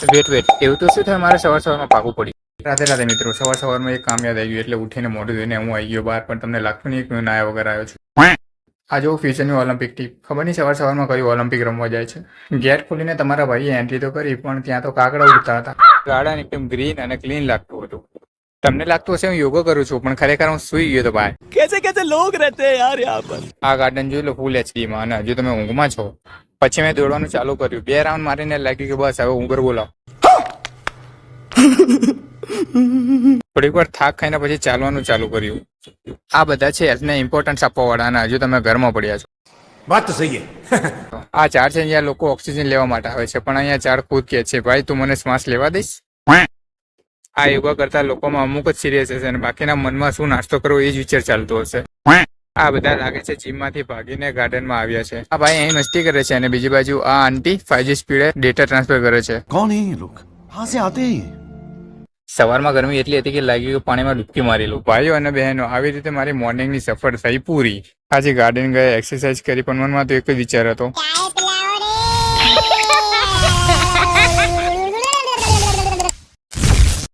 Wet એવું તો શું થાય, મારે સવારમાં પાકું પડ્યું. રાધે મિત્રો, સવારમાં એક કામ યાદ આવી ગયું એટલે ઉઠીને મોઢું ધોઈને હું આવી ગયો બહાર, પણ તમને લાગતું નહીં કે હું નાયા વગર આવ્યો છું. આ જો ફ્યુચરની ઓલિમ્પિક ટીમ, ખબર નહીં સવારમાં કયું ઓલિમ્પિક રમવા જાય છે. ગેટ ખોલીને તમારા ભાઈએ એન્ટ્રી તો કરી, પણ ત્યાં તો કાગડા ઉડતા હતા. ગાર્ડન એકદમ ગ્રીન અને ક્લીન લાગતું હતું. તમને લાગતું હશે હું યોગા કરું છું, પણ ખરેખર હું સુઈ ગયો તો ભાઈ. कैसे लोग रहते हैं यार यहाँ पर। આ ગાર્ડન જોઈ લો ફૂલ એચડીમાં, અને હજુ તમે ઊંઘમાં છો. પછી મેં દોડવાનું ચાલુ કર્યું. 2 રાઉન્ડ મારીને લાગ્યું કે બસ હવે ઊંઘર બોલાવ. થોડીક વાર થાક ખાઈને પછી ચાલવાનું ચાલુ કર્યું. આ બધા છે હેલ્થને ઇમ્પોર્ટન્સ આપવા વાળા, અને હજુ તમે ઘરમાં પડ્યા છો. વાત તો સહી હે. આ ઝાડ છે જ્યાં લોકો ઓક્સિજન લેવા માટે આવે છે, પણ અહીંયા ઝાડ ખુદ કહે છે ભાઈ તું મને શ્વાસ લેવા દઈશ. આ યોગા કરતા લોકોમાં અમુક જ સિરિયસ હશે, અને બાકીના મનમાં શું નાસ્તો કરવો એ જ વિચાર ચાલતો હશે. આ બધા લાગે છે જીમમાંથી ભાગીને ગાર્ડનમાં આવ્યા છે. આ ભાઈ અહીં મસ્તી કરે છે, અને બીજી બાજુ આ આંટી 5G સ્પીડે ડેટા ટ્રાન્સફર કરે છે. કોણ હે ये लोग? कहां से आते हैं? સવારમાં ગરમી એટલી હતી કે લાગ્યું કે પાણીમાં ડૂબકી મારી લઉં. ભાઈઓ અને બહેનો, આવી રીતે મારી મોર્નિંગની સફર થઈ પૂરી. આજે ગાર્ડન ગયા, એક્સરસાઇઝ કરી, પણ મનમાં તો એક જ વિચાર હતો,